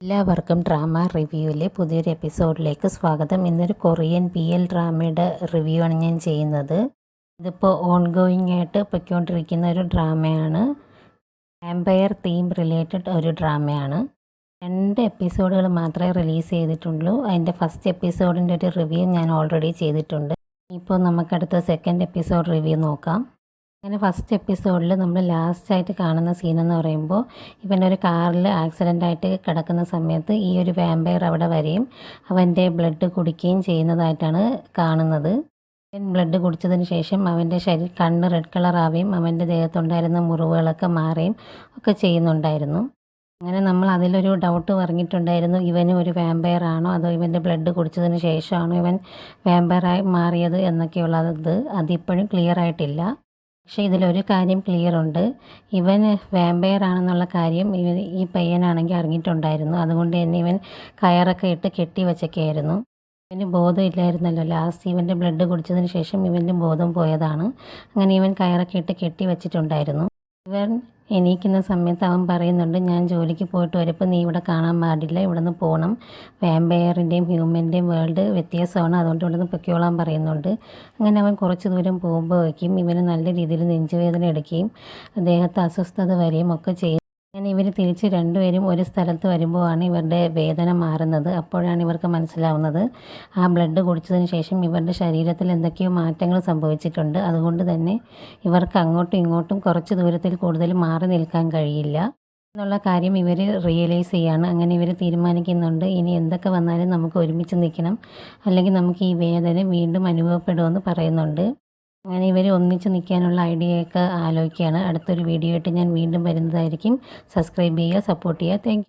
എല്ലാവർക്കും ഡ്രാമ റിവ്യൂവിലെ പുതിയൊരു എപ്പിസോഡിലേക്ക് സ്വാഗതം. ഇന്നൊരു കൊറിയൻ BL ഡ്രാമയുടെ റിവ്യൂ ആണ് ഞാൻ ചെയ്യുന്നത്. ഇതിപ്പോൾ ഓൺഗോയിങ് ആയിട്ട് പൊയ്ക്കൊണ്ടിരിക്കുന്ന ഒരു ഡ്രാമയാണ്. വാമ്പയർ തീം റിലേറ്റഡ് ഒരു ഡ്രാമയാണ്. 2 എപ്പിസോഡുകൾ മാത്രമേ റിലീസ് ചെയ്തിട്ടുള്ളൂ. അതിൻ്റെ ഫസ്റ്റ് എപ്പിസോഡിൻ്റെ ഒരു റിവ്യൂ ഞാൻ ഓൾറെഡി ചെയ്തിട്ടുണ്ട്. ഇപ്പോൾ നമുക്കടുത്ത സെക്കൻഡ് എപ്പിസോഡ് റിവ്യൂ നോക്കാം. അങ്ങനെ ഫസ്റ്റ് എപ്പിസോഡിൽ നമ്മൾ ലാസ്റ്റായിട്ട് കാണുന്ന സീനെന്ന് പറയുമ്പോൾ ഇവനൊരു കാറിൽ ആക്സിഡൻ്റായിട്ട് കിടക്കുന്ന സമയത്ത് ഈ ഒരു വാമ്പയർ അവിടെ വരികയും അവൻ്റെ ബ്ലഡ് കുടിക്കുകയും ചെയ്യുന്നതായിട്ടാണ് കാണുന്നത്. അവൻ ബ്ലഡ് കുടിച്ചതിന് ശേഷം അവൻ്റെ കണ്ണ് റെഡ് കളർ ആവുകയും അവൻ്റെ ദേഹത്തുണ്ടായിരുന്ന മുറിവുകളൊക്കെ മാറുകയും ഒക്കെ ചെയ്യുന്നുണ്ടായിരുന്നു. അങ്ങനെ നമ്മൾ അതിലൊരു ഡൗട്ട് പറഞ്ഞിട്ടുണ്ടായിരുന്നു, ഇവന് ഒരു വാമ്പയർ ആണോ അതോ ഇവൻ്റെ ബ്ലഡ് കുടിച്ചതിന് ശേഷമാണോ ഇവൻ വാമ്പയറായി മാറിയത് എന്നൊക്കെയുള്ളത്. അതിപ്പോഴും ക്ലിയർ ആയിട്ടില്ല. പക്ഷേ ഇതിലൊരു കാര്യം ക്ലിയറുണ്ട്, ഇവൻ വാമ്പയർ ആണെന്നുള്ള കാര്യം ഈ പയ്യനാണെങ്കിൽ അറിഞ്ഞിട്ടുണ്ടായിരുന്നു. അതുകൊണ്ട് തന്നെ ഇവൻ കയറൊക്കെ ഇട്ട് കെട്ടി വെച്ചൊക്കെയായിരുന്നു. ഇവന് ബോധമില്ലായിരുന്നല്ലോ. ലാസ്റ്റ് ഇവൻ്റെ ബ്ലഡ് കുടിച്ചതിന് ശേഷം ഇവൻ്റെ ബോധം പോയതാണ്. അങ്ങനെ ഇവൻ കയറൊക്കെ ഇട്ട് കെട്ടി വെച്ചിട്ടുണ്ടായിരുന്നു. ഇവൻ എണീക്കുന്ന സമയത്ത് അവൻ പറയുന്നുണ്ട്, ഞാൻ ജോലിക്ക് പോയിട്ട് വരുമ്പോൾ നീ ഇവിടെ കാണാൻ പാടില്ല, ഇവിടെ നിന്ന് പോകണം, വാമ്പയറിൻ്റെയും ഹ്യൂമൻ്റെയും വേൾഡ് വ്യത്യാസമാണ്, അതുകൊണ്ട് ഇവിടെ നിന്ന് പൊയ്ക്കോളാൻ പറയുന്നുണ്ട്. അങ്ങനെ അവൻ കുറച്ച് ദൂരം പോകുമ്പോഴേക്കും ഇവന് നല്ല രീതിയിൽ നെഞ്ചുവേദന എടുക്കുകയും ദേഹത്ത് അസ്വസ്ഥത വരികയും ഒക്കെ ചെയ്യും. അങ്ങനെ ഇവർ തിരിച്ച് രണ്ടുപേരും ഒരു സ്ഥലത്ത് വരുമ്പോഴാണ് ഇവരുടെ വേദന മാറുന്നത്. അപ്പോഴാണ് ഇവർക്ക് മനസ്സിലാവുന്നത് ആ ബ്ലഡ് കുടിച്ചതിന് ശേഷം ഇവരുടെ ശരീരത്തിൽ എന്തൊക്കെയോ മാറ്റങ്ങൾ സംഭവിച്ചിട്ടുണ്ട്. അതുകൊണ്ട് തന്നെ ഇവർക്ക് അങ്ങോട്ടും ഇങ്ങോട്ടും കുറച്ച് ദൂരത്തിൽ കൂടുതൽ മാറി നിൽക്കാൻ കഴിയില്ല എന്നുള്ള കാര്യം ഇവർ റിയലൈസ് ചെയ്യാണ്. അങ്ങനെ ഇവർ തീരുമാനിക്കുന്നുണ്ട്, ഇനി എന്തൊക്കെ വന്നാലും നമുക്ക് ഒരുമിച്ച് നിൽക്കണം, അല്ലെങ്കിൽ നമുക്ക് ഈ വേദന വീണ്ടും അനുഭവപ്പെടുമെന്ന് പറയുന്നുണ്ട്. അങ്ങനെ ഇവർ ഒന്നിച്ച് നിൽക്കാനുള്ള ഐഡിയയൊക്കെ ആലോചിക്കുകയാണ്. അടുത്തൊരു വീഡിയോ ആയിട്ട് ഞാൻ വീണ്ടും വരുന്നതായിരിക്കും. സബ്സ്ക്രൈബ് ചെയ്യുക, സപ്പോർട്ട് ചെയ്യുക. Thank you.